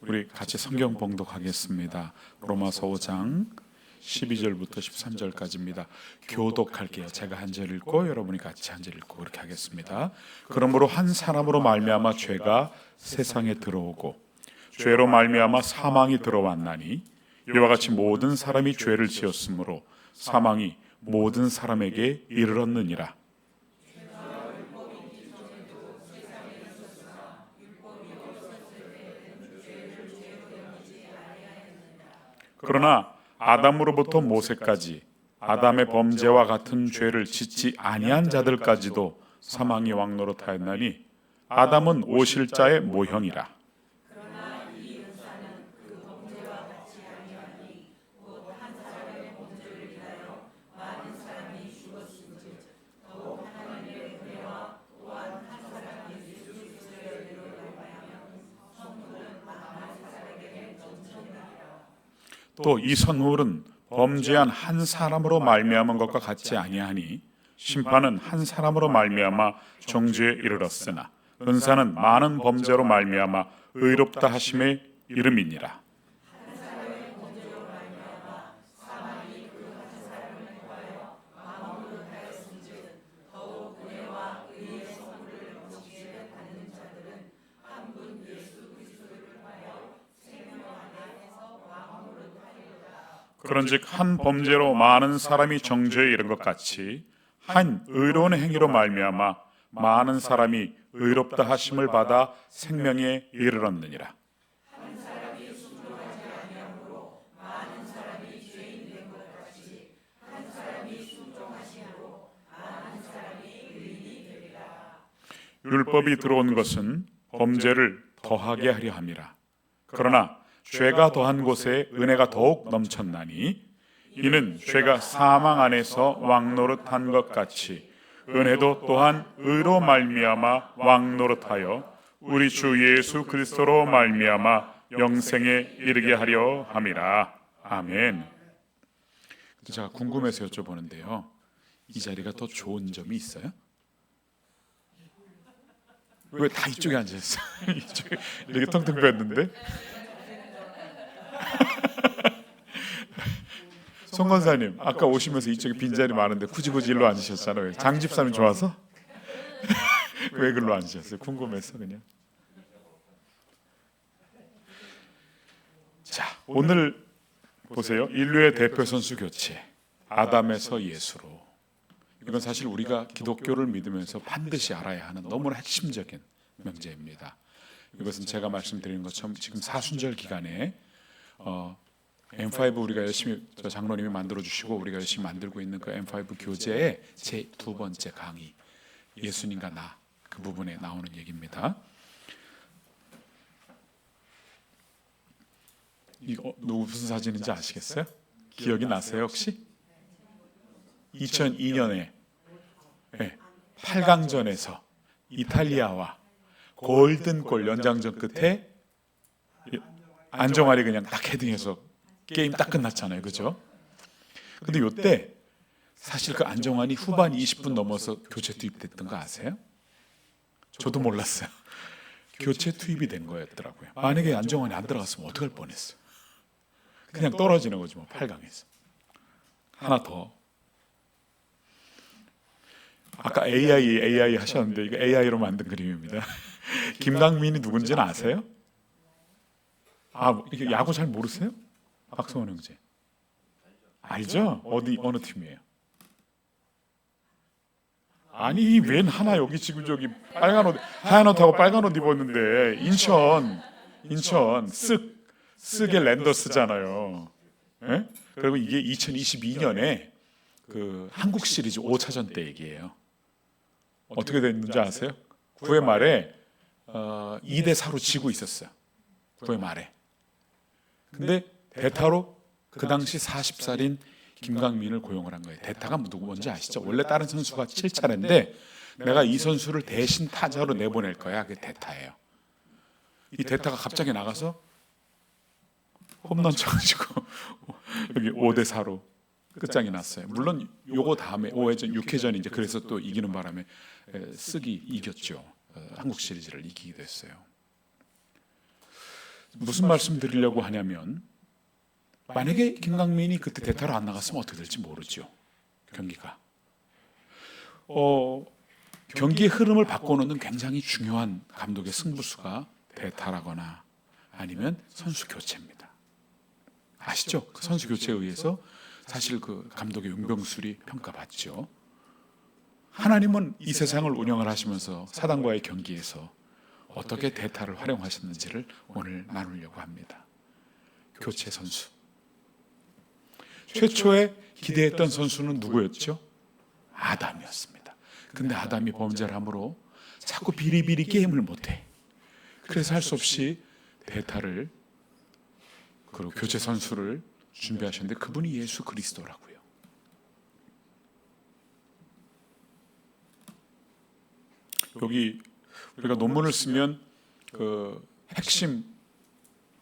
우리 같이 성경 봉독하겠습니다. 로마서 5장 12절부터 13절까지입니다. 교독할게요. 제가 한 절 읽고 여러분이 같이 한 절 읽고 그렇게 하겠습니다. 그러므로 한 사람으로 말미암아 죄가 세상에 들어오고 죄로 말미암아 사망이 들어왔나니 이와 같이 모든 사람이 죄를 지었으므로 사망이 모든 사람에게 이르렀느니라. 그러나 아담으로부터 모세까지 아담의 범죄와 같은 죄를 짓지 아니한 자들까지도 사망이 왕노릇하였나니 아담은 오실 자의 모형이라. 또 이 선물은 범죄한 한 사람으로 말미암은 것과 같지 아니하니 심판은 한 사람으로 말미암아 정죄에 이르렀으나 은사는 많은 범죄로 말미암아 의롭다 하심의 이름이니라. 그런즉 한 범죄로 많은 사람이 정죄에 이른 것 같이 한 의로운 행위로 말미암아 많은 사람이 의롭다 하심을 받아 생명에 이르렀느니라. 율법이 들어온 것은 범죄를 더하게 하려 함이라. 그러나 죄가 더한 곳에 은혜가 더욱 넘쳤나니 이는 죄가 사망 안에서 왕노릇한 것 같이 은혜도 또한 의로 말미암아 왕노릇하여 우리 주 예수 그리스도로 말미암아 영생에 이르게 하려 함이라. 아멘. 제가 궁금해서 여쭤보는데요, 이 자리가 더 좋은 점이 있어요? 왜 다 이쪽에 앉아있어요? 이쪽에 이렇게 텅텅 비었는데? 송 권사님, 아까 오시면서 이쪽에 빈자리 많은데 굳이 일로 앉으셨잖아요. 장 집사님 좋아서? 왜 글로 앉으셨어요? 궁금해서 그냥. 자, 오늘 보세요. 인류의 대표 선수 교체, 아담에서 예수로. 이건 사실 우리가 기독교를 믿으면서 반드시 알아야 하는 너무나 핵심적인 명제입니다. 이것은 제가 말씀드린 것처럼 지금 사순절 기간에 M5 우리가 열심히 장로님이 만들어주시고 우리가 열심히 만들고 있는 그 M5 교재의 제 두 번째 강의, 예수님과 나, 그 부분에 나오는 얘기입니다. 이거 누구 무슨 사진인지 아시겠어요? 기억이 나세요 혹시? 2002년에 8강전에서 이탈리아와 골든골 연장전 끝에 안정환이 그냥 딱 헤딩해서 게임 딱 끝났잖아요, 그죠? 근데 이때 사실 그 안정환이 후반 20분 넘어서 교체 투입됐던 거 아세요? 저도 몰랐어요. 교체 투입이 된 거였더라고요. 만약에 안정환이 안 들어갔으면 어떡할 뻔했어요. 그냥 떨어지는 거지 뭐, 8강에서. 하나 더. 아까 AI 하셨는데 이거 AI로 만든 그림입니다. 김강민이 누군지는 아세요? 이게 야구 잘 모르세요? 박성원 형제. 알죠? 어느 팀이에요? 아니, 웬 하나 여기 지금 저기 빨간 옷, 하얀 옷하고 빨간 옷 입었는데 인천 쓱의 랜더스잖아요. 예? 그리고 이게 2022년에 그 한국 시리즈 5차전 때 얘기예요. 어떻게 됐는지 아세요? 9회 말에 2대4로 지고 있었어요. 9회 말에. 근데 대타로 그 당시 40살인 김강민을 고용을 한 거예요. 대타가 누구인지 아시죠? 원래 다른 선수가 7차례인데 내가 이 선수를 대신 타자로 내보낼 거야. 그게 대타예요. 이 대타가 갑자기 나가서 홈런 쳐가지고 여기 5대4로 끝장이 났어요. 물론 요거 다음에 5회전, 6회전 이제 그래서 또 이기는 바람에 쓱이 이겼죠. 한국 시리즈를 이기기도 했어요. 무슨 말씀 드리려고 하냐면, 만약에 김강민이 그때 대타로 안 나갔으면 어떻게 될지 모르죠. 경기가 경기의 흐름을 바꿔놓는 굉장히 중요한 감독의 승부수가 대타라거나 아니면 선수 교체입니다. 아시죠? 그 선수 교체에 의해서 사실 그 감독의 용병술이 평가받죠. 하나님은 이 세상을 운영을 하시면서 사단과의 경기에서 어떻게 대타를 활용하셨는지를 오늘 나누려고 합니다. 교체 선수. 최초에 기대했던 선수는 누구였죠? 아담이었습니다. 근데 아담이 범죄를 함으로 자꾸 비리비리 게임을 못해. 그래서 할 수 없이 대타를, 그리고 교체 선수를 준비하셨는데 그분이 예수 그리스도라고요. 여기 우리가 논문을 쓰면 그 핵심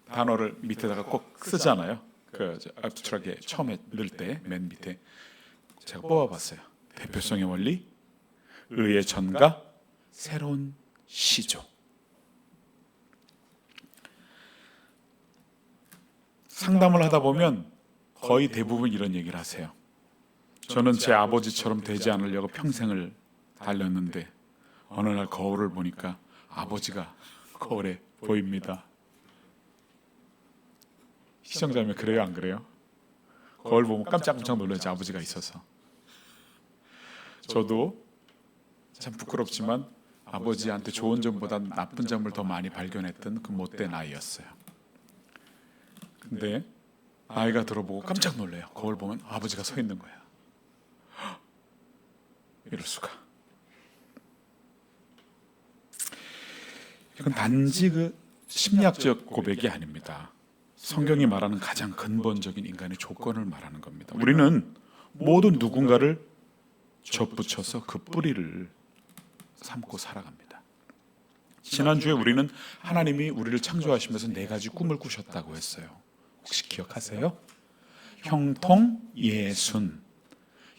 단어를 밑에다가 꼭 쓰잖아요. 그 압스트랙에 처음에 넣을 때 맨 밑에 제가 뽑아봤어요. 대표성의 원리, 의의 전가, 새로운 시조. 상담을 하다 보면 거의 대부분 이런 얘기를 하세요. 저는 제 아버지처럼 되지 않으려고 평생을 달렸는데 어느 날 거울을 보니까 아버지가 거울에 보입니다. 시청자면 그래요, 안 그래요? 거울 보면 깜짝깜짝 놀라지, 아버지가 있어서. 저도 참 부끄럽지만 아버지한테 좋은 점보다 나쁜 점을 더 많이 발견했던 그 못된 아이였어요. 근데 아이가 들어보고 깜짝 놀래요. 거울 보면 아버지가 서 있는 거야. 이럴 수가. 이건 단지 그 심리학적 고백이 아닙니다. 성경이 말하는 가장 근본적인 인간의 조건을 말하는 겁니다. 우리는 모두 누군가를 접붙여서 그 뿌리를 삼고 살아갑니다. 지난주에 우리는 하나님이 우리를 창조하시면서 4가지 꿈을 꾸셨다고 했어요. 혹시 기억하세요? 형통, 예순,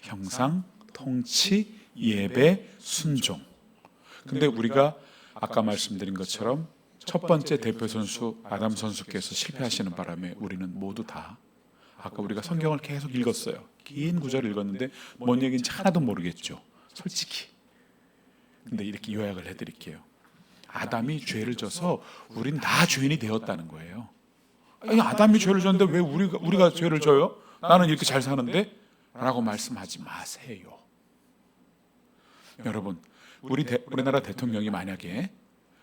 형상, 통치, 예배, 순종. 근데 우리가 아까 말씀드린 것처럼 첫 번째 대표 선수 아담 선수께서 실패하시는 바람에 우리는 모두 다, 아까 우리가 성경을 계속 읽었어요. 긴 구절을 읽었는데 뭔 얘기인지 하나도 모르겠죠, 솔직히. 근데 이렇게 요약을 해드릴게요. 아담이 죄를 져서 우린 다 죄인이 되었다는 거예요. 아니, 아담이 죄를 졌는데 왜 우리가 죄를 져요? 나는 이렇게 잘 사는데? 라고 말씀하지 마세요. 여러분, 우리나라 대통령이 만약에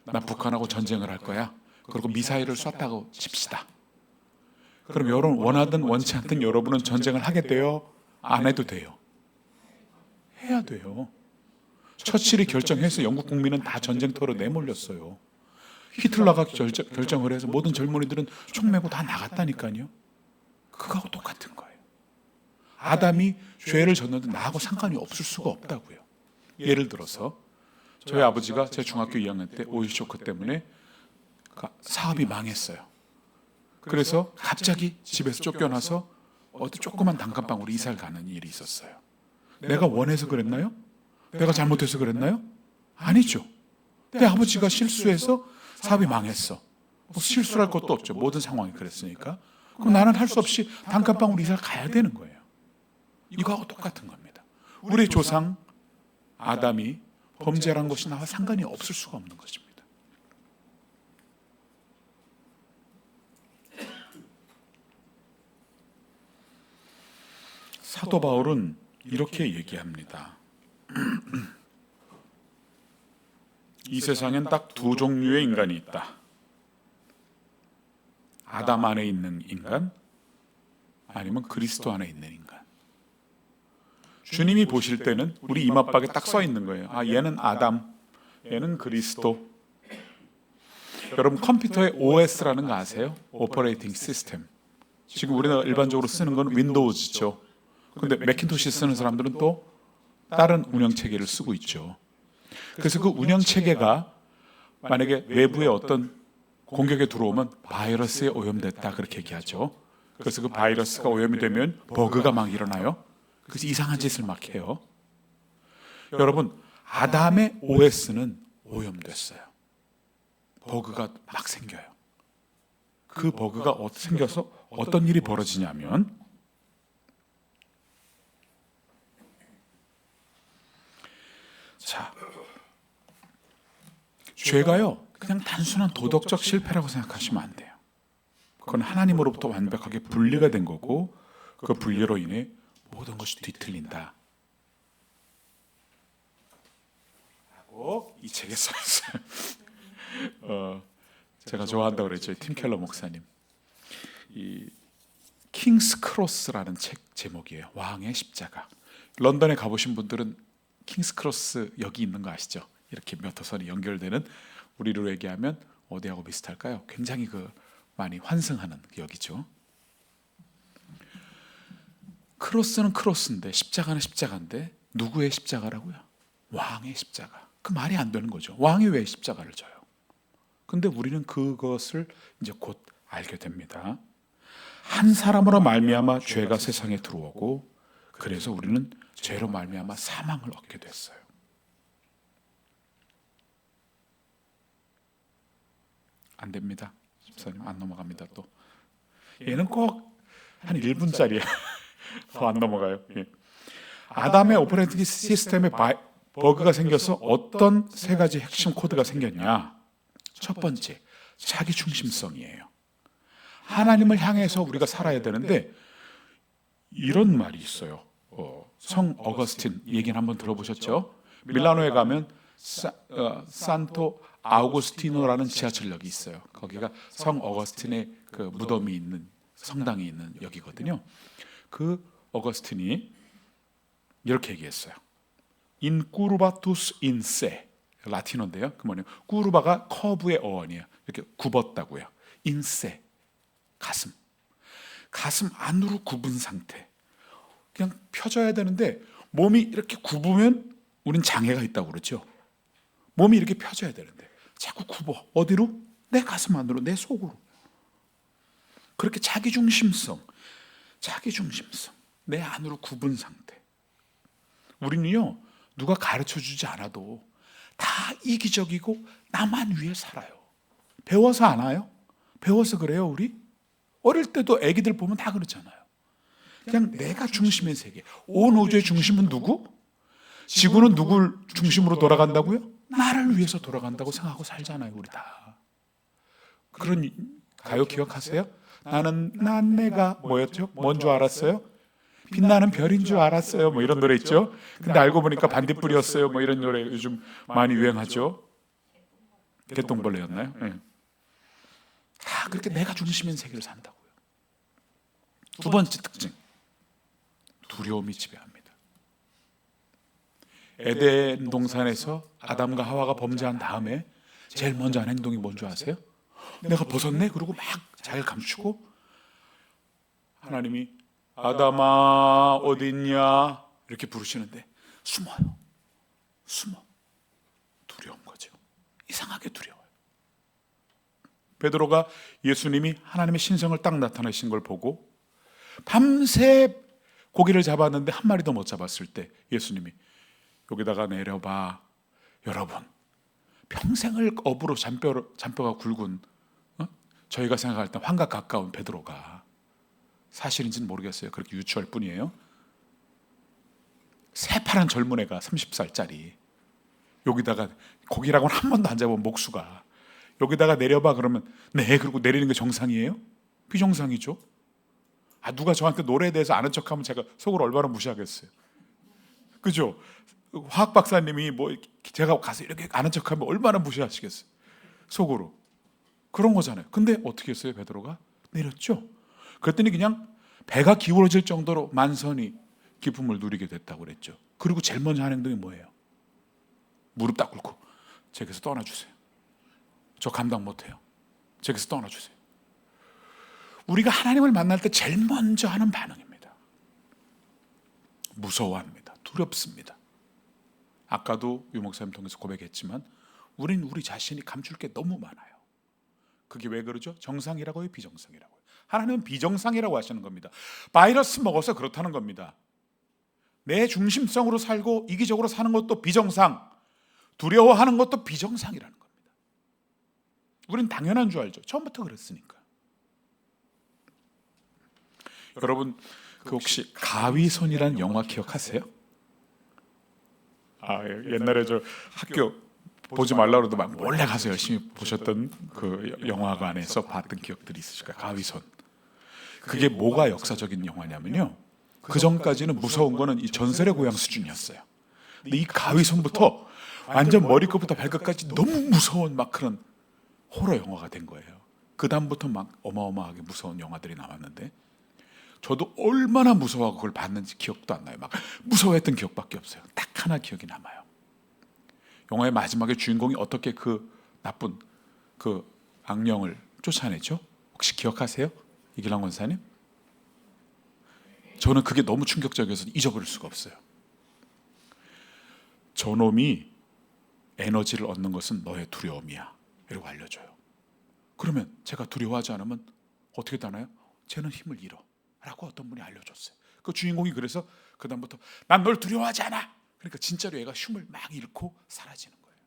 난 북한하고 전쟁을 할 거야, 그리고 미사일을 쐈다고 칩시다. 그럼 여러분 원하든 원치 않든 여러분은 전쟁을 하겠대요? 안 해도 돼요? 해야 돼요. 처칠이 결정해서 영국 국민은 다 전쟁터로 내몰렸어요. 히틀러가 결정을 해서 모든 젊은이들은 총 메고 다 나갔다니까요. 그거하고 똑같은 거예요. 아담이 죄를 졌는데 나하고 상관이 없을 수가 없다고요. 예를 들어서 저희 아버지가 제 중학교 2학년 때 오일 쇼크 때문에 사업이 망했어요. 그래서 갑자기 집에서 쫓겨나서 어디 조그만 단칸방으로 이사를 가는 일이 있었어요. 내가 원해서 그랬나요? 내가 잘못해서 그랬나요? 아니죠. 내 아버지가 실수해서 사업이 망했어. 뭐 실수할 것도 없죠. 모든 상황이 그랬으니까. 그럼 나는 할 수 없이 단칸방으로 이사를 가야 되는 거예요. 이거하고 똑같은 겁니다. 우리 조상 아담이 범죄란 것이 나와 상관이 없을 수가 없는 것입니다. 사도 바울은 이렇게 얘기합니다. 이 세상엔 딱 2 종류의 인간이 있다. 아담 안에 있는 인간, 아니면 그리스도 안에 있는 인간. 주님이 보실 때는 우리 이마박에 딱 써 있는 거예요. 아, 얘는 아담, 얘는 그리스도. 여러분, 컴퓨터에 OS라는 거 아세요? 오퍼레이팅 시스템. 지금 우리가 일반적으로 쓰는 건 윈도우즈죠. 근데 매킨토시 쓰는 사람들은 또 다른 운영체계를 쓰고 있죠. 그래서 그 운영체계가 만약에 외부에 어떤 공격에 들어오면 바이러스에 오염됐다, 그렇게 얘기하죠. 그래서 그 바이러스가 오염이 되면 버그가 막 일어나요. 그래서 이상한 짓을 막 해요. 여러분, 아담의 OS는 오염됐어요. 버그가 막 생겨요. 그 버그가 생겨서 어떤 일이 벌어지냐면, 자, 죄가요 그냥 단순한 도덕적 실패라고 생각하시면 안 돼요. 그건 하나님으로부터 완벽하게 분리가 된 거고, 그 분리로 인해 모든 것이 뒤틀린다 하고 이 책에 써있어요. 제가 좋아한다고 그랬죠. 팀 켈러 목사님. 이 킹스 크로스라는 책 제목이에요. 왕의 십자가. 런던에 가보신 분들은 킹스 크로스 여기 있는 거 아시죠? 이렇게 몇 호선이 연결되는, 우리로 얘기하면 어디하고 비슷할까요? 굉장히 많이 환승하는 여기죠. 크로스는 크로스인데 십자가는 십자가인데 누구의 십자가라고요? 왕의 십자가. 그 말이 안 되는 거죠. 왕이 왜 십자가를 져요? 근데 우리는 그것을 이제 곧 알게 됩니다. 한 사람으로 말미암아 죄가 세상에 들어오고, 그래서 우리는 죄로 말미암아 사망을 얻게 됐어요. 안 됩니다. 집사님 안 넘어갑니다. 또 얘는 꼭 한 1분짜리야. 더 안 넘어가요. 예. 아담의 오퍼레이팅 시스템에 버그가 생겨서 어떤 세 가지 핵심 코드가 생겼냐? 첫 번째, 자기 중심성이에요. 하나님을 향해서 우리가 살아야 되는데, 이런 말이 있어요. 성 어거스틴 얘기는 한번 들어보셨죠? 밀라노에 가면 산토 아우구스티노라는 지하철역이 있어요. 거기가 성 어거스틴의 그 무덤이 있는, 성당이 있는 역이거든요. 그 어거스틴이 이렇게 얘기했어요. In curvatus in se, 라틴어인데요. 그 뭐냐? 꾸르바가 커브의 어원이에요. 이렇게 굽었다고요. in se, 가슴 안으로 굽은 상태. 그냥 펴져야 되는데 몸이 이렇게 굽으면 우린 장애가 있다고 그러죠. 몸이 이렇게 펴져야 되는데 자꾸 굽어. 어디로? 내 가슴 안으로, 내 속으로. 그렇게 자기중심성, 내 안으로 굽은 상태. 우리는요, 누가 가르쳐주지 않아도 다 이기적이고 나만 위해 살아요. 배워서 안 와요? 배워서 그래요. 우리 어릴 때도 애기들 보면 다 그렇잖아요. 그냥 내가 중심의 세계. 온 우주의 중심은 누구? 지구는 누굴 중심으로 돌아간다고요? 나를 위해서 돌아간다고 생각하고 살잖아요. 우리 다. 그런 가요 기억하세요? 난 내가 뭐였죠? 뭔 줄 알았어요? 빛나는 별인 줄 알았어요. 뭐 이런 노래 있죠? 근데 알고 보니까 반딧불이었어요. 뭐 이런 노래 요즘 많이 유행하죠? 개똥벌레였나요? 네. 다 그렇게 내가 중심인 세계를 산다고요. 두 번째 특징, 두려움이 지배합니다. 에덴 동산에서 아담과 하와가 범죄한 다음에 제일 먼저 한 행동이 뭔지 아세요? 내가 벗었네? 그러고 막 자기를 감추고, 하나님이 아담아 어딨냐 이렇게 부르시는데 숨어요. 두려운 거죠. 이상하게 두려워요. 베드로가 예수님이 하나님의 신성을 딱 나타내신 걸 보고 밤새 고기를 잡았는데 한 마리도 못 잡았을 때 예수님이 여기다가 내려봐. 여러분, 평생을 업으로 잔뼈가 굵은 저희가 생각할 때 환각 가까운 베드로가, 사실인지는 모르겠어요. 그렇게 유추할 뿐이에요. 새파란 젊은 애가 30살짜리 여기다가 고기라고는 한 번도 안 잡은 목수가 여기다가 내려봐 그러면 네, 그리고 내리는 게 정상이에요? 비정상이죠. 누가 저한테 노래에 대해서 아는 척하면 제가 속으로 얼마나 무시하겠어요. 그죠? 화학 박사님이 뭐 제가 가서 이렇게 아는 척하면 얼마나 무시하시겠어요. 속으로. 그런 거잖아요. 근데 어떻게 했어요? 베드로가 내렸죠. 그랬더니 그냥 배가 기울어질 정도로 만선히 기쁨을 누리게 됐다고 그랬죠. 그리고 제일 먼저 하는 행동이 뭐예요? 무릎 딱 꿇고 제게서 떠나주세요. 저 감당 못해요. 제게서 떠나주세요. 우리가 하나님을 만날 때 제일 먼저 하는 반응입니다. 무서워합니다. 두렵습니다. 아까도 유 목사님 통해서 고백했지만 우린 우리 자신이 감출 게 너무 많아요. 그게 왜 그러죠? 정상이라고요? 비정상이라고요? 하나님은 비정상이라고 하시는 겁니다. 바이러스 먹어서 그렇다는 겁니다. 내 중심성으로 살고 이기적으로 사는 것도 비정상, 두려워하는 것도 비정상이라는 겁니다. 우린 당연한 줄 알죠. 처음부터 그랬으니까. 여러분 그 혹시 가위손이라는 영화 기억하세요? 옛날에 저 학교 보지 말라 그래도 막 몰래 가서 열심히 보셨던 그 영화관에서 봤던 기억들이 있으실까요? 가위손. 그게 뭐가 역사적인 영화냐면요, 그 전까지는 무서운 거는 이 전설의 고향 수준이었어요. 근데 이 가위손부터 완전 머리끝부터 발끝까지 너무 무서운 막 그런 호러 영화가 된 거예요. 그 다음부터 막 어마어마하게 무서운 영화들이 나왔는데, 저도 얼마나 무서워하고 그걸 봤는지 기억도 안 나요. 막 무서워했던 기억밖에 없어요. 딱 하나 기억이 남아요. 영화의 마지막에 주인공이 어떻게 그 나쁜 그 악령을 쫓아내죠? 혹시 기억하세요? 이길랑 권사님? 저는 그게 너무 충격적이어서 잊어버릴 수가 없어요. 저놈이 에너지를 얻는 것은 너의 두려움이야, 이라고 알려줘요. 그러면 제가 두려워하지 않으면 어떻게 되나요? 쟤는 힘을 잃어, 라고 어떤 분이 알려줬어요. 그 주인공이 그래서 그 다음부터 난 널 두려워하지 않아, 그러니까 진짜로 얘가 힘을 막 잃고 사라지는 거예요.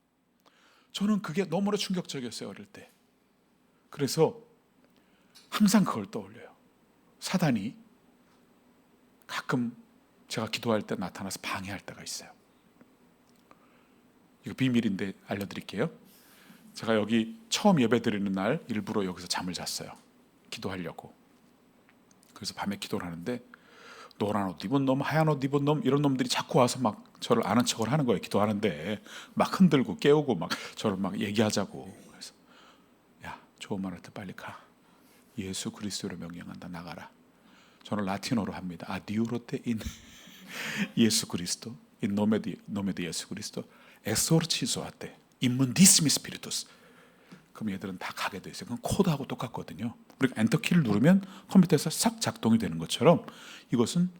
저는 그게 너무나 충격적이었어요, 어릴 때. 그래서 항상 그걸 떠올려요. 사단이 가끔 제가 기도할 때 나타나서 방해할 때가 있어요. 이거 비밀인데 알려드릴게요. 제가 여기 처음 예배 드리는 날 일부러 여기서 잠을 잤어요. 기도하려고. 그래서 밤에 기도를 하는데 노란 옷 입은 놈, 하얀 옷 입은 놈, 이런 놈들이 자꾸 와서 막 저를 아는 척을 하는 거예요. 기도하는데 막 흔들고 깨우고 막 저를 막 얘기하자고. 그래서 야, 좋은 말 할 때 빨리 가. 예수 그리스도로 명령한다, 나가라. 저는 라틴어로 합니다. 아디우로테 인 예수 그리스도, 인 노메 디 예수 그리스도, 에소르치소아테 인문디스미 스피리투스. 그럼 얘들은 다 가게 돼 있어요. 그건 코드하고 똑같거든요. 우리가 엔터키를 누르면 컴퓨터에서 싹 작동이 되는 것처럼 이것은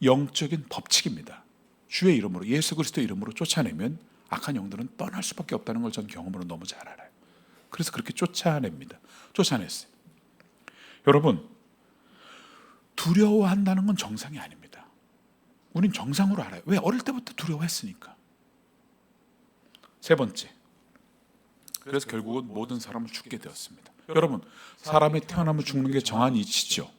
영적인 법칙입니다. 주의 이름으로, 예수 그리스도 이름으로 쫓아내면 악한 영들은 떠날 수밖에 없다는 걸 전 경험으로 너무 잘 알아요. 그래서 그렇게 쫓아냅니다. 쫓아냈어요. 여러분, 두려워한다는 건 정상이 아닙니다. 우린 정상으로 알아요. 왜? 어릴 때부터 두려워했으니까. 세 번째, 그래서 결국은 모든 사람은 죽게 되었습니다. 여러분, 사람이 태어나면 죽는 게 정한 이치죠.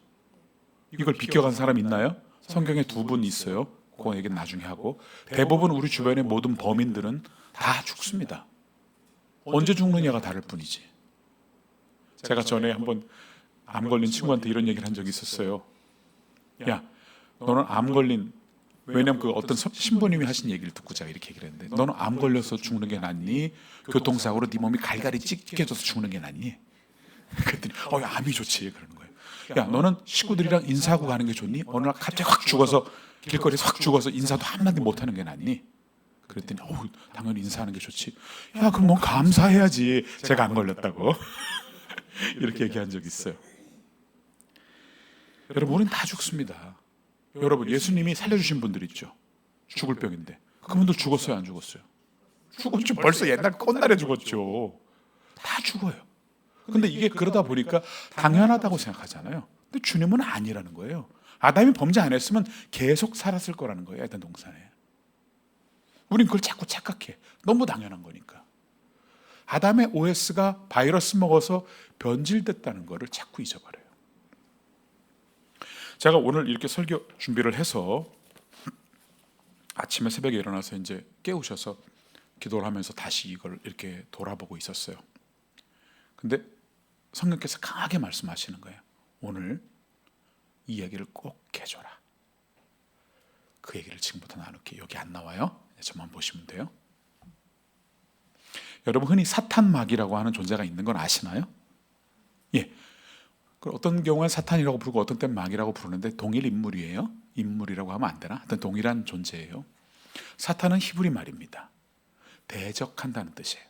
이걸 비껴간 사람 있나요? 성경에 두 분 있어요. 그건 얘기는 나중에 하고, 대부분 우리 주변의 모든 범인들은 다 죽습니다. 언제 죽느냐가 다를 뿐이지. 제가 전에 한번 암 걸린 친구한테 이런 얘기를 한 적이 있었어요. 야, 너는 암 걸린, 왜냐면 그 어떤 신부님이 하신 얘기를 듣고 제가 이렇게 얘기를 했는데, 너는 암 걸려서 죽는 게 낫니? 교통사고로 네 몸이 갈갈이 찢겨져서 죽는 게 낫니? 그랬더니 암이 좋지, 그러는 거예요. 야, 너는 식구들이랑 인사하고 가는 게 좋니? 어느 날 갑자기 확 죽어서, 길거리에서 확 죽어서 인사도 한마디 못하는 게 낫니? 그랬더니 당연히 인사하는 게 좋지. 야, 그럼 넌 감사해야지, 제가 안 걸렸다고. 이렇게 얘기한 적이 있어요. 여러분, 우린 다 죽습니다. 여러분, 예수님이 살려주신 분들 있죠. 죽을 병인데 그분들 죽었어요, 안 죽었어요? 죽었죠. 벌써 옛날 꽃날에 죽었죠. 다 죽어요. 근데 이게 그러다 보니까 당연하다고 생각하잖아요. 근데 주님은 아니라는 거예요. 아담이 범죄 안 했으면 계속 살았을 거라는 거예요, 에덴 동산에. 우린 그걸 자꾸 착각해. 너무 당연한 거니까. 아담의 OS가 바이러스 먹어서 변질됐다는 거를 자꾸 잊어버려요. 제가 오늘 이렇게 설교 준비를 해서 아침에 새벽에 일어나서 이제 깨우셔서 기도를 하면서 다시 이걸 이렇게 돌아보고 있었어요. 근데 성령께서 강하게 말씀하시는 거예요. 오늘 이 얘기를 꼭 해줘라. 그 얘기를 지금부터 나눌게. 여기 안 나와요. 저만 보시면 돼요. 여러분, 흔히 사탄 마귀라고 하는 존재가 있는 건 아시나요? 예. 어떤 경우엔 사탄이라고 부르고 어떤 때는 마귀라고 부르는데 동일 인물이에요. 인물이라고 하면 안 되나? 하여튼 동일한 존재예요. 사탄은 히브리 말입니다. 대적한다는 뜻이에요.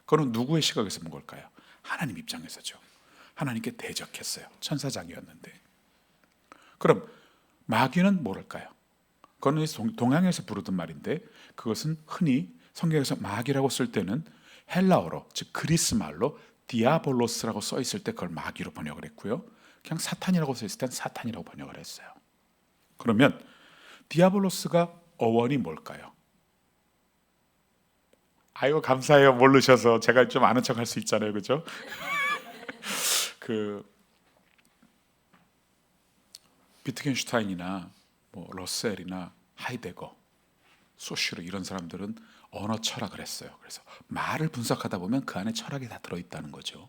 그건 누구의 시각에서 본 걸까요? 하나님 입장에서죠. 하나님께 대적했어요. 천사장이었는데. 그럼 마귀는 뭐랄까요? 그건 동양에서 부르던 말인데, 그것은 흔히 성경에서 마귀라고 쓸 때는 헬라어로, 즉 그리스 말로 디아볼로스라고 써 있을 때 그걸 마귀로 번역을 했고요. 그냥 사탄이라고 써 있을 땐 사탄이라고 번역을 했어요. 그러면 디아볼로스가 어원이 뭘까요? 아이고, 감사해요. 모르셔서. 제가 좀 아는 척 할 수 있잖아요, 그죠? 비트겐슈타인이나 뭐 러셀이나 하이데거, 소슈르 이런 사람들은 언어 철학을 했어요. 그래서 말을 분석하다 보면 그 안에 철학이 다 들어있다는 거죠.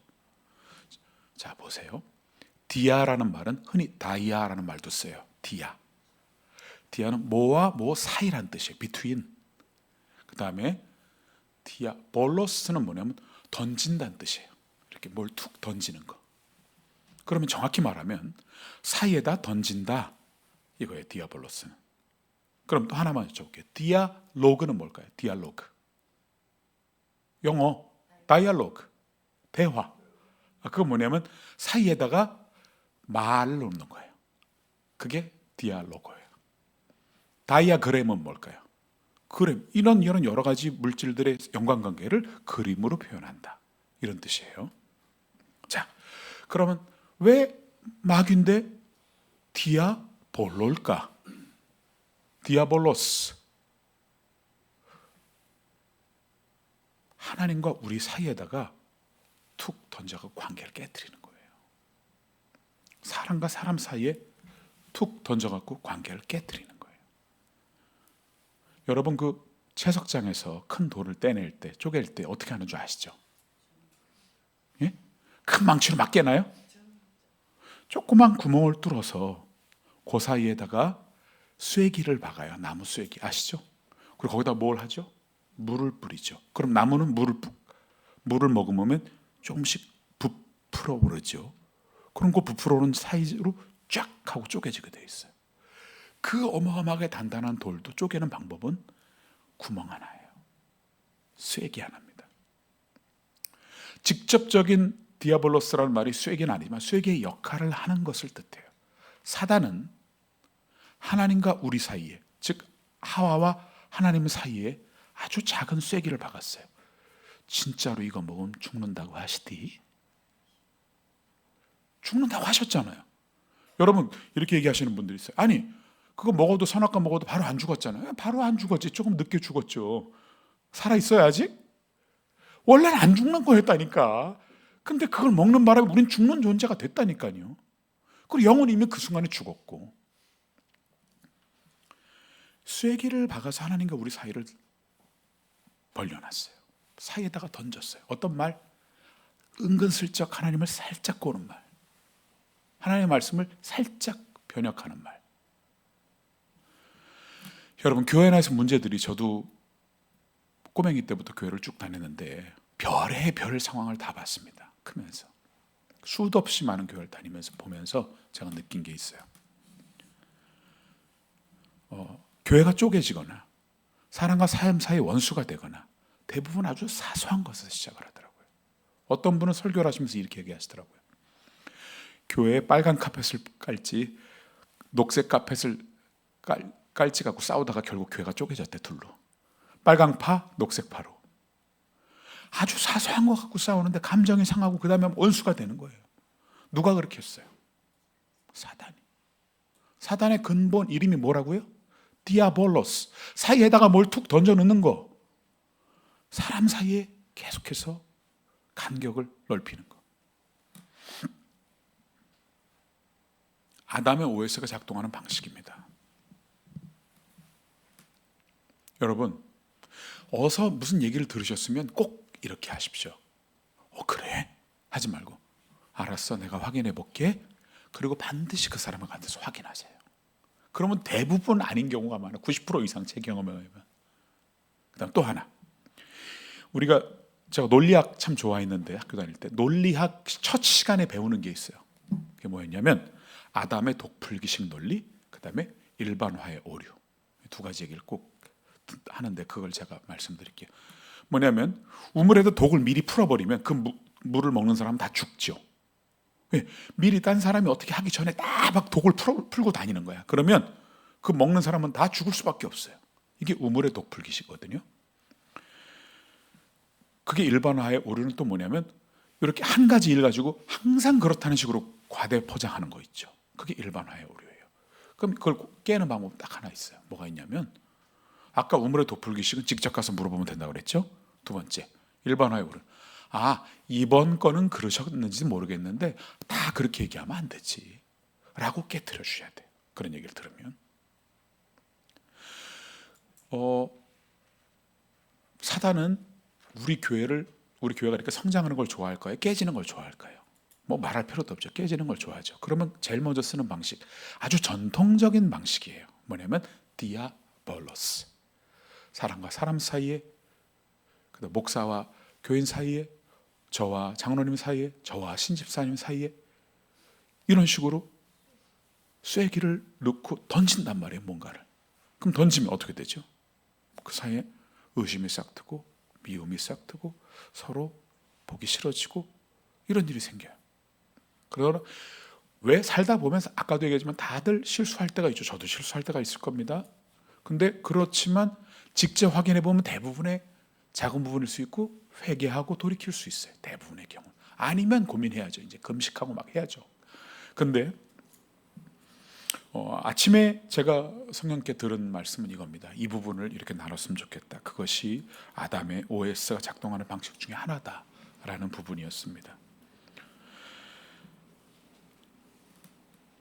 자, 보세요. 디아라는 말은 흔히 다이아라는 말도 써요. 디아. 디아는 뭐와 뭐 사이란 뜻이에요. between. 그 다음에 디아볼로스는 뭐냐면 던진다는 뜻이에요. 이렇게 뭘 툭 던지는 거. 그러면 정확히 말하면 사이에다 던진다 이거예요. 디아볼로스는. 그럼 또 하나만 여쭤볼게요. 디아로그는 뭘까요? 디알로그. 영어 다이알로그. 대화. 그건 뭐냐면 사이에다가 말을 넣는 거예요. 그게 디아로그예요. 다이아그램은 뭘까요? 그램. 이런 여러 가지 물질들의 연관관계를 그림으로 표현한다. 이런 뜻이에요. 자, 그러면 왜 마귀인데 디아볼로일까? 디아볼로스. 하나님과 우리 사이에다가 툭 던져서 관계를 깨뜨리는 거예요. 사람과 사람 사이에 툭 던져갖고 관계를 깨뜨리는 거예요. 여러분 그 채석장에서 큰 돌을 떼낼 때, 쪼갤 때 어떻게 하는 줄 아시죠? 예? 큰 망치로 막 깨나요? 조그만 구멍을 뚫어서 그 사이에다가 쐐기를 박아요. 나무 쐐기 아시죠? 그리고 거기다 뭘 하죠? 물을 뿌리죠. 그럼 나무는 물을 머금으면 조금씩 부풀어 오르죠. 그럼 그 부풀어 오른 사이로 쫙 하고 쪼개지게 돼 있어요. 그 어마어마하게 단단한 돌도 쪼개는 방법은 구멍 하나예요. 쐐기 하나입니다. 직접적인 디아볼로스라는 말이 쐐기는 아니지만 쐐기의 역할을 하는 것을 뜻해요. 사단은 하나님과 우리 사이에, 즉 하와와 하나님 사이에 아주 작은 쐐기를 박았어요. 진짜로 이거 먹으면 죽는다고 하시디? 죽는다고 하셨잖아요. 여러분 이렇게 얘기하시는 분들이 있어요. 아니 그거 먹어도 선악과 먹어도 바로 안 죽었잖아요. 바로 안 죽었지. 조금 늦게 죽었죠. 살아있어요 아직? 원래는 안 죽는 거였다니까. 근데 그걸 먹는 바람에 우린 죽는 존재가 됐다니까요. 그리고 영혼이 이미 그 순간에 죽었고, 쐐기를 박아서 하나님과 우리 사이를 벌려놨어요. 사이에다가 던졌어요. 어떤 말? 은근슬쩍 하나님을 살짝 꼬는 말, 하나님의 말씀을 살짝 변역하는 말. 여러분 교회 안에서 문제들이, 저도 꼬맹이 때부터 교회를 쭉 다녔는데 별의 상황을 다 봤습니다. 크면서 수도 없이 많은 교회를 다니면서 보면서 제가 느낀 게 있어요. 교회가 쪼개지거나 사람과 사람 사이 원수가 되거나 대부분 아주 사소한 것에서 시작을 하더라고요. 어떤 분은 설교를 하시면서 이렇게 얘기하시더라고요. 교회에 빨간 카펫을 깔지 녹색 카펫을 깔지 갖고 싸우다가 결국 교회가 쪼개졌대. 둘로. 빨강 파, 녹색 파로. 아주 사소한 거 갖고 싸우는데 감정이 상하고 그 다음에 원수가 되는 거예요. 누가 그렇게 했어요? 사단이. 사단의 근본 이름이 뭐라고요? 디아볼로스. 사이에다가 뭘 툭 던져 넣는 거. 사람 사이에 계속해서 간격을 넓히는 거. 아담의 OS가 작동하는 방식입니다. 여러분 어서 무슨 얘기를 들으셨으면 꼭 이렇게 하십시오. 그래? 하지 말고 알았어, 내가 확인해 볼게. 그리고 반드시 그 사람을 가서 확인하세요. 그러면 대부분 아닌 경우가 많아요. 90% 이상 제 경험에 의하면. 그다음 또 하나, 제가 논리학 참 좋아했는데 학교 다닐 때 논리학 첫 시간에 배우는 게 있어요. 그게 뭐였냐면 아담의 독풀기식 논리, 그다음에 일반화의 오류. 두 가지 얘기를 꼭 하는데 그걸 제가 말씀드릴게요. 뭐냐면 우물에도 독을 미리 풀어버리면 그 물을 먹는 사람은 다 죽죠. 미리 딴 사람이 어떻게 하기 전에 다 막 독을 풀고 다니는 거야. 그러면 그 먹는 사람은 다 죽을 수밖에 없어요. 이게 우물의 독풀기시거든요. 그게 일반화의 오류는 또 뭐냐면 이렇게 한 가지 일 가지고 항상 그렇다는 식으로 과대 포장하는 거 있죠. 그게 일반화의 오류예요. 그럼 그걸 깨는 방법 딱 하나 있어요. 뭐가 있냐면 아까 우물의 독풀기식은 직접 가서 물어보면 된다고 그랬죠. 두 번째, 일반화의 오류. 이번 거는 그러셨는지 모르겠는데 다 그렇게 얘기하면 안 되지 라고 깨트려 주셔야 돼요. 그런 얘기를 들으면. 사단은 우리 교회가 이렇게 성장하는 걸 좋아할까요? 깨지는 걸 좋아할까요? 뭐 말할 필요도 없죠. 깨지는 걸 좋아하죠. 그러면 제일 먼저 쓰는 방식, 아주 전통적인 방식이에요. 뭐냐면 디아볼로스. 사람과 사람 사이에, 목사와 교인 사이에, 저와 장로님 사이에, 저와 신집사님 사이에, 이런 식으로 쐐기를 넣고 던진단 말이에요. 뭔가를. 그럼 던지면 어떻게 되죠? 그 사이에 의심이 싹트고 미움이 싹트고 서로 보기 싫어지고 이런 일이 생겨요. 그러나 왜 살다 보면, 아까도 얘기했지만 다들 실수할 때가 있죠. 저도 실수할 때가 있을 겁니다. 근데 그렇지만 직접 확인해 보면 대부분의 작은 부분일 수 있고 회개하고 돌이킬 수 있어요. 대부분의 경우. 아니면 고민해야죠. 이제 금식하고 막 해야죠. 근데 아침에 제가 성령께 들은 말씀은 이겁니다. 이 부분을 이렇게 나눴으면 좋겠다. 그것이 아담의 OS가 작동하는 방식 중에 하나다라는 부분이었습니다.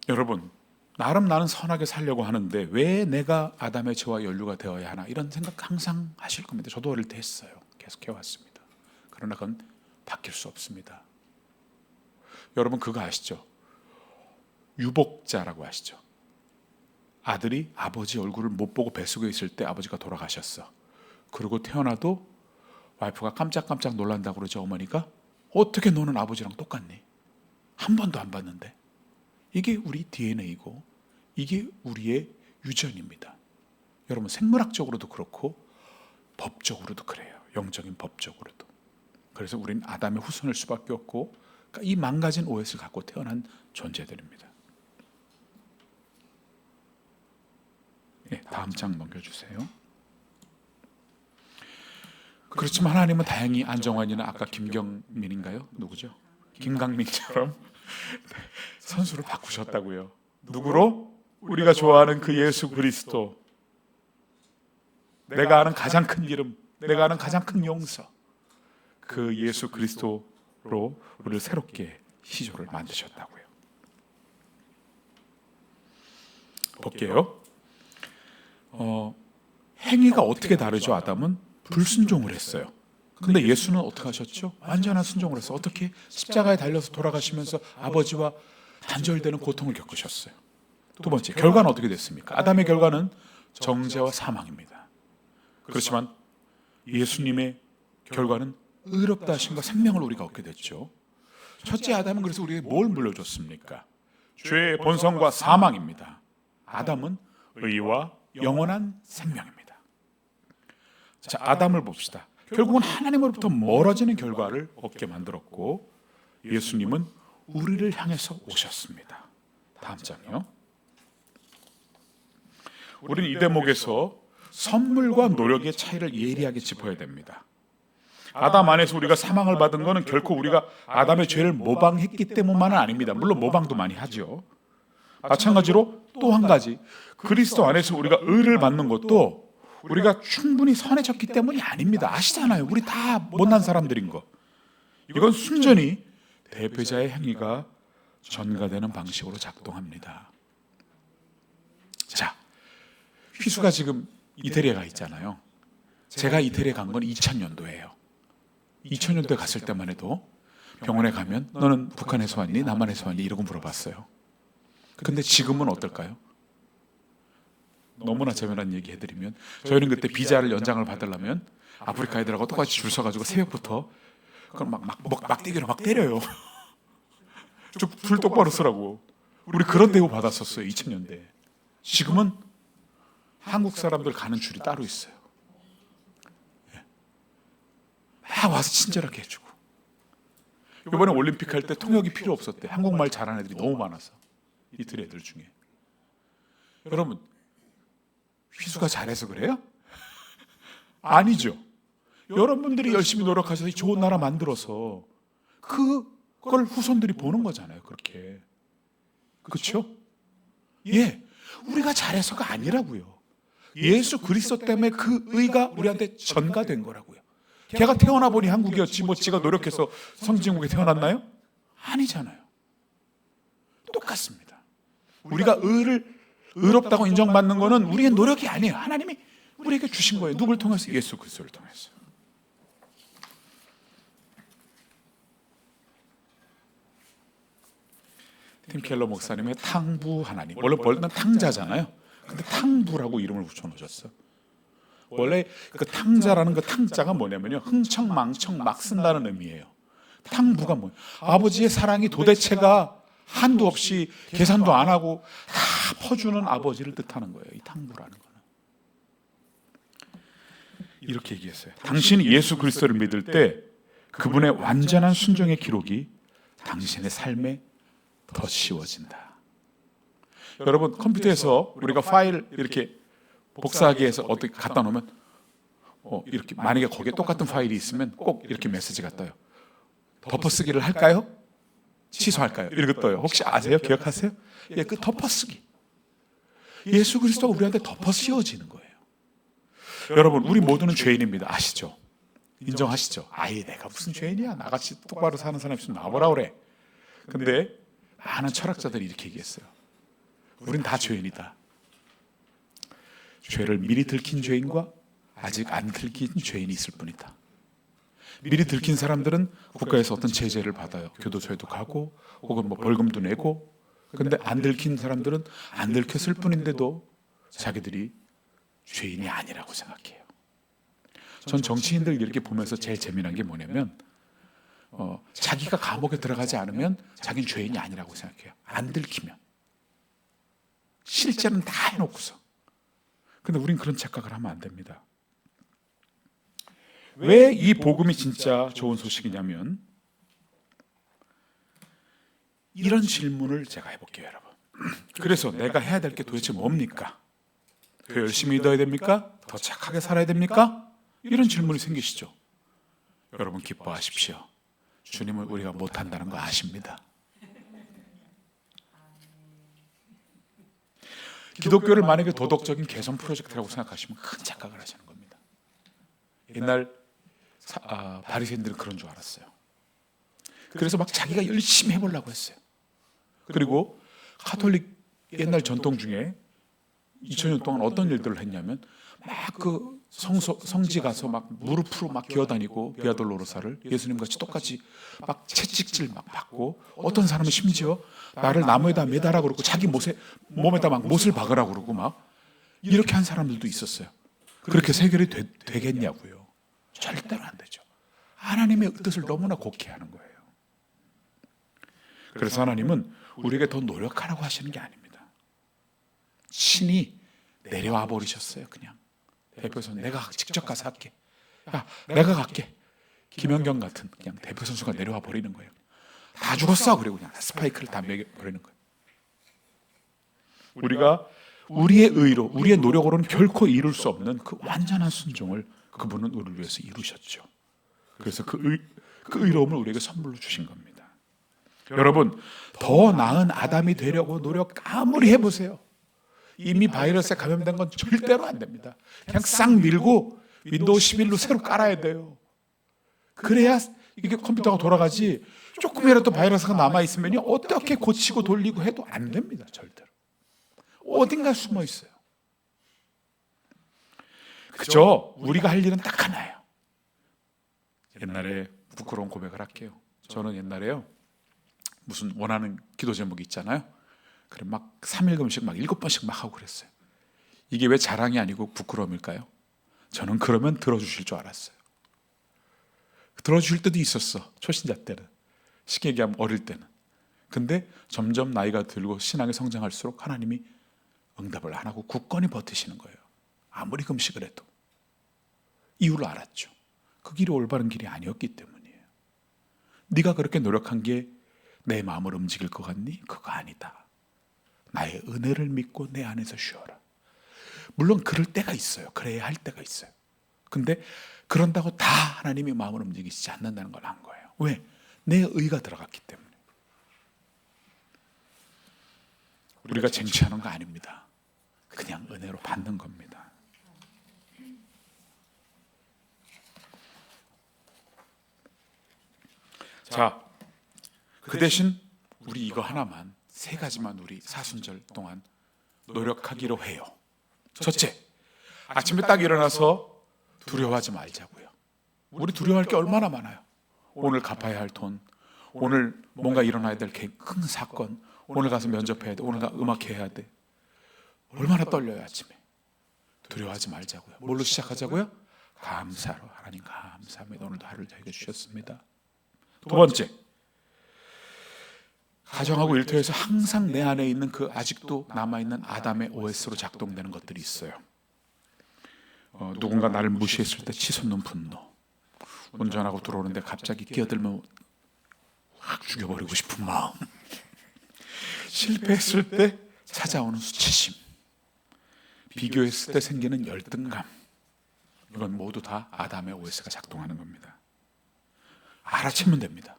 여러분, 나름 나는 선하게 살려고 하는데 왜 내가 아담의 죄와 연루가 되어야 하나, 이런 생각 항상 하실 겁니다. 저도 어릴 때 했어요. 계속 해왔습니다. 그러나 그건 바뀔 수 없습니다. 여러분 그거 아시죠? 유복자라고 아시죠? 아들이 아버지 얼굴을 못 보고 뱃속에 있을 때 아버지가 돌아가셨어. 그리고 태어나도 와이프가 깜짝깜짝 놀란다고 그러죠. 어머니가 어떻게 너는 아버지랑 똑같니? 한 번도 안 봤는데. 이게 우리 DNA고 이게 우리의 유전입니다. 여러분 생물학적으로도 그렇고 법적으로도 그래요. 영적인 법적으로도. 그래서 우리는 아담의 후손일 수밖에 없고, 그러니까 이 망가진 OS를 갖고 태어난 존재들입니다. 네, 다음 장 넘겨주세요. 그렇지만 하나님은 다행히 안정환이나 아까 김경민인가요? 누구죠? 김강민처럼 선수를 바꾸셨다고요. 누구로? 우리가 좋아하는 그 예수 그리스도. 내가 아는 가장 큰 이름, 내가 아는 가장 큰 용서, 그 예수 그리스도로 우리를 새롭게 시조를 만드셨다고요. 볼게요. 행위가 어떻게 다르죠? 아담은 불순종을 했어요. 근데 예수는 어떻게 하셨죠? 완전한 순종을 해서 어떻게 십자가에 달려서 돌아가시면서 아버지와 단절되는 고통을 겪으셨어요. 두 번째, 결과는 어떻게 됐습니까? 아담의 결과는 정죄와 사망입니다. 그렇지만 예수님의 결과는 의롭다 하심과 생명을 우리가 얻게 됐죠. 첫째 아담은 그래서 우리에게 뭘 물려줬습니까? 죄의 본성과 사망입니다. 아담은 의와 영원한 생명입니다. 자, 아담을 봅시다. 결국은 하나님으로부터 멀어지는 결과를 얻게 만들었고, 예수님은 우리를 향해서 오셨습니다. 다음 장이요. 우리는 이 대목에서 선물과 노력의 차이를 예리하게 짚어야 됩니다. 아담 안에서 우리가 사망을 받은 것은 결코 우리가 아담의 죄를 모방했기 때문만은 아닙니다. 물론 모방도 많이 하죠. 마찬가지로 또 한 가지, 그리스도 안에서 우리가 의를 받는 것도 우리가 충분히 선해졌기 때문이 아닙니다. 아시잖아요. 우리 다 못난 사람들인 거. 이건 순전히 대표자의 행위가 전가되는 방식으로 작동합니다. 자, 휘수가 지금 이태리에 가 있잖아요. 제가 이태리에 간 건 2000년도예요. 2000년도에 갔을 때만 해도 병원에 가면 너는 북한에서 왔니? 남한에서 왔니? 이러고 물어봤어요. 근데 지금은 어떨까요? 너무나 재미난 얘기 해드리면, 저희는 그때 비자를 연장을 받으려면 아프리카 애들하고 똑같이 줄 서가지고 새벽부터 그걸 막대기로 막 때려요. 줄 똑바로 서라고. 우리 그런 대우 받았었어요. 2000년대. 지금은 한국 사람들 가는 줄이 따로 있어요. 막 와서 친절하게 해주고. 이번에 올림픽 할 때 통역이 필요 없었대. 한국말 잘하는 애들이 너무 많아서. 이틀 애들 중에. 여러분, 휘수가 잘해서 그래요? 아니죠. 여러분들이 열심히 노력하셔서 좋은 나라 만들어서 그걸 후손들이 보는 거잖아요. 그렇게. 그렇죠? 예, 우리가 잘해서가 아니라고요. 예수 그리스도 때문에 그 의가 우리한테 전가된 거라고요. 걔가 태어나 보니 한국이었지 뭐 지가 노력해서 성진국에 태어났나요? 아니잖아요. 똑같습니다. 우리가 의를 의롭다고 인정받는 거는 우리의 노력이 아니에요. 하나님이 우리에게 주신 거예요. 누굴 통해서? 예수 그리스도를 통해서. 팀 켈러 목사님의 탕부 하나님. 원래는 탕자잖아요. 근데 탕부라고 이름을 붙여놓으셨어. 원래 그 탕자라는 그 탕자가 뭐냐면요, 흥청망청 막 쓴다는 의미예요. 탕부가 뭐예요? 아버지의 사랑이 도대체가 한도 없이 계산도 안 하고 다 퍼주는 아버지를 뜻하는 거예요. 이 탕부라는 거는. 이렇게 얘기했어요. 당신이 예수 그리스도를 믿을 때 그분의 완전한 순종의 기록이 당신의 삶에 더 씌워진다. 여러분, 컴퓨터에서 우리가 파일 이렇게 복사하기 위해서 어떻게 갖다 놓으면 이렇게 만약에 거기에 똑같은 파일이 있으면 꼭 이렇게 메시지가 떠요. 덮어쓰기를 할까요? 취소할까요? 이렇게 떠요. 혹시 아세요? 기억하세요? 예, 그 덮어쓰기. 예수 그리스도가 우리한테 덮어 씌워지는 거예요. 여러분, 우리 모두는 죄인입니다. 아시죠? 인정하시죠? 아예 내가 무슨 죄인이야? 나같이 똑바로 사는 사람 있으면 나와보라 그래. 근데 많은 철학자들이 이렇게 얘기했어요. 우린 다 죄인이다. 죄를 미리 들킨 죄인과 아직 안 들킨 죄인이 있을 뿐이다. 미리 들킨 사람들은 국가에서 어떤 제재를 받아요. 교도소에도 가고 혹은 뭐 벌금도 내고. 근데 안 들킨 사람들은 안 들켰을 뿐인데도 자기들이 죄인이 아니라고 생각해요. 전 정치인들 이렇게 보면서 제일 재미난 게 뭐냐면 자기가 감옥에 들어가지 않으면 자기는 죄인이 아니라고 생각해요. 안 들키면. 실제는 다 해놓고서. 근데 우린 그런 착각을 하면 안 됩니다. 왜 이 복음이 진짜 좋은 소식이냐면 이런 질문을 제가 해볼게요, 여러분. 그래서 내가 해야 될 게 도대체 뭡니까? 더 열심히 믿어야 됩니까? 더 착하게 살아야 됩니까? 이런 질문이 생기시죠. 여러분 기뻐하십시오. 주님은 우리가 못한다는 거 아십니다. 기독교를 만약에 도덕적인 개선 프로젝트라고 생각하시면 큰 착각을 하시는 겁니다. 옛날 바리새인들은 그런 줄 알았어요. 그래서 막 자기가 열심히 해보려고 했어요. 그리고 가톨릭 옛날 전통 중에 2000년 동안 어떤 일들을 했냐면 막 그 성지 가서 막 무릎으로 막 기어다니고 비아돌로로사를 예수님 같이 똑같이 막 채찍질 막 받고, 어떤 사람은 심지어 나를 나무에다 매달아 그러고 자기 몸에다 막 못을 박으라 그러고 막 이렇게 한 사람들도 있었어요. 그렇게 해결이 되겠냐고요. 절대로 안 되죠. 하나님의 뜻을 너무나 곡해하는 거예요. 그래서 하나님은 우리에게 더 노력하라고 하시는 게 아닙니다. 신이 내려와 버리셨어요. 그냥 대표 선수 내가 직접 가서 할게. 야, 내가 갈게. 김연경 같은 그냥 대표 선수가 내려와 버리는 거예요. 다 죽었어. 그리고 그냥 스파이크를 다 매겨 버리는 거예요. 우리가 우리의 의로, 우리의 노력으로는 결코 이룰 수 없는 그 완전한 순종을 그분은 우리를 위해서 이루셨죠. 그래서 그 의로움을 우리에게 선물로 주신 겁니다. 여러분, 더 나은 아담이 되려고 노력 아무리 해보세요. 이미 바이러스에 감염된 건 절대로 안 됩니다. 그냥 싹 밀고 윈도우 11로 새로 깔아야 돼요. 그래야 이게 컴퓨터가 돌아가지. 조금이라도 바이러스가 남아있으면 어떻게 고치고 돌리고 해도 안 됩니다. 절대로. 어딘가 숨어 있어요. 그저 우리가 할 일은 딱 하나예요. 옛날에 부끄러운 고백을 할게요. 저는 옛날에요, 무슨 원하는 기도 제목이 있잖아요. 그래 막 3일 금식 막 7번씩 막 하고 그랬어요. 이게 왜 자랑이 아니고 부끄러움일까요? 저는 그러면 들어주실 줄 알았어요. 들어주실 때도 있었어. 초신자 때는. 쉽게 얘기하면 어릴 때는. 근데 점점 나이가 들고 신앙이 성장할수록 하나님이 응답을 안 하고 굳건히 버티시는 거예요. 아무리 금식을 해도. 이유를 알았죠. 그 길이 올바른 길이 아니었기 때문이에요. 네가 그렇게 노력한 게 내 마음을 움직일 것 같니? 그거 아니다. 나의 은혜를 믿고 내 안에서 쉬어라. 물론 그럴 때가 있어요. 그래야 할 때가 있어요. 근데 그런다고 다 하나님이 마음을 움직이시지 않는다는 걸 안 거예요. 왜? 내 의가 들어갔기 때문에. 우리가 쟁취하는 거 아닙니다. 그냥 은혜로 받는 겁니다. 자, 그 대신 우리 이거 하나만, 3가지만 우리 사순절 동안 노력하기로 해요. 첫째, 아침에 딱 일어나서 두려워하지 말자고요. 우리 두려워할 게 얼마나 많아요. 오늘 갚아야 할 돈, 오늘 뭔가 일어나야 될 큰 사건, 오늘 가서 면접해야 돼, 오늘 음악해야 돼. 얼마나 떨려요. 아침에. 두려워하지 말자고요. 뭘로 시작하자고요? 감사로. 하나님 감사합니다. 오늘도 하루를 저에게 주셨습니다. 두 번째, 가정하고 일터에서 항상 내 안에 있는 그 아직도 남아있는 아담의 OS로 작동되는 것들이 있어요. 누군가 나를 무시했을 때 치솟는 분노, 운전하고 들어오는데 갑자기 끼어들면 확 죽여버리고 싶은 마음, 실패했을 때 찾아오는 수치심, 비교했을 때 생기는 열등감, 이건 모두 다 아담의 OS가 작동하는 겁니다. 알아채면 됩니다.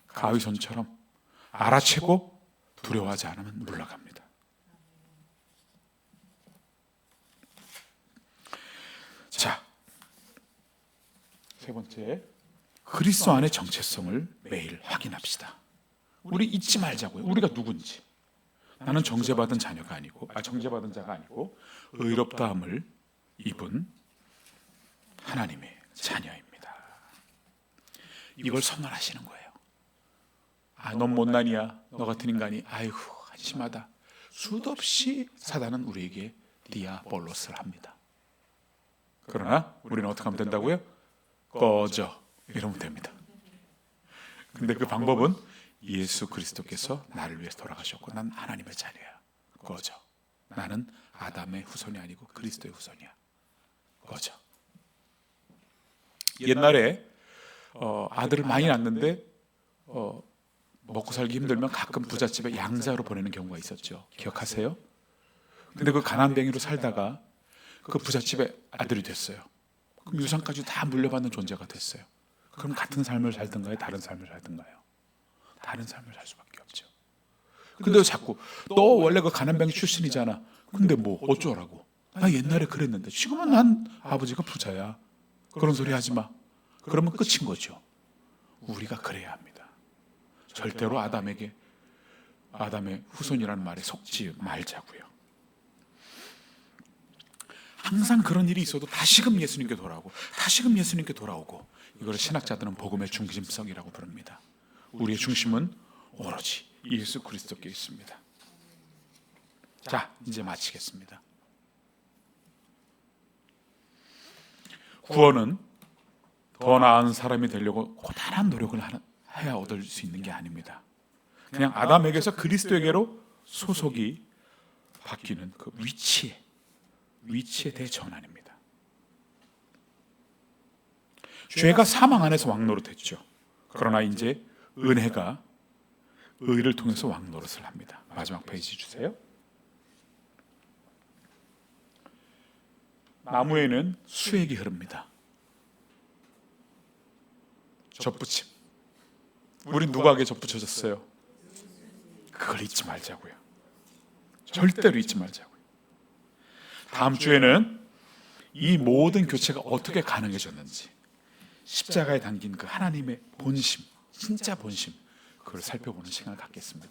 가위손처럼 알아채고 두려워하지 않으면 물러갑니다. 자, 세 번째, 그리스도 안의 정체성을 매일 확인합시다. 우리 잊지 말자고요. 우리가 누군지. 나는 정죄받은 자가 아니고 의롭다함을 입은 하나님의 자녀입니다. 이걸 선언하시는 거예요. 넌 못난이야. 너 같은 인간이. 아이고 한심하다. 수도 없이 사단은 우리에게 디아볼로스를 합니다. 그러나 우리는 어떻게 하면 된다고요? 꺼져. 이러면 됩니다. 근데 그 방법은 예수 그리스도께서 나를 위해서 돌아가셨고 난 하나님의 자녀야. 꺼져. 나는 아담의 후손이 아니고 그리스도의 후손이야. 꺼져. 옛날에 아들을 많이 낳는데 먹고 살기 힘들면 가끔 부잣집에 양자로 보내는 경우가 있었죠. 기억하세요? 근데 그 가난뱅이로 살다가 그 부잣집에 아들이 됐어요. 그럼 유산까지 다 물려받는 존재가 됐어요. 그럼 같은 삶을 살든가요? 다른 삶을 살든가요? 다른 삶을 살 수밖에 없죠. 근데 자꾸 너 원래 그 가난뱅이 출신이잖아. 근데 뭐 어쩌라고? 나 옛날에 그랬는데 지금은 난 아버지가 부자야. 그런 소리 하지 마. 그러면 끝인 거죠. 우리가 그래야 합니다. 절대로 아담의 후손이라는 말에 속지 말자고요. 항상 그런 일이 있어도 다시금 예수님께 돌아오고 이걸 신학자들은 복음의 중심성이라고 부릅니다. 우리의 중심은 오로지 예수 그리스도께 있습니다. 자, 이제 마치겠습니다. 구원은 더 나은 사람이 되려고 고단한 노력을 해야 얻을 수 있는 게 아닙니다. 그냥 아담에게서 그리스도에게로 소속이 바뀌는 그 위치에 대해 전환입니다. 죄가 사망 안에서 왕노릇했죠. 그러나 이제 은혜가 의를 통해서 왕노릇을 합니다. 마지막 페이지 주세요. 나무에는 수액이 흐릅니다. 접붙임. 우린 누구에게 접붙여졌어요? 그걸 잊지 말자고요. 절대로 잊지 말자고요. 다음 주에는 이 모든 교체가 어떻게 가능해졌는지, 십자가에 담긴 그 하나님의 본심, 진짜 본심, 그걸 살펴보는 시간을 갖겠습니다.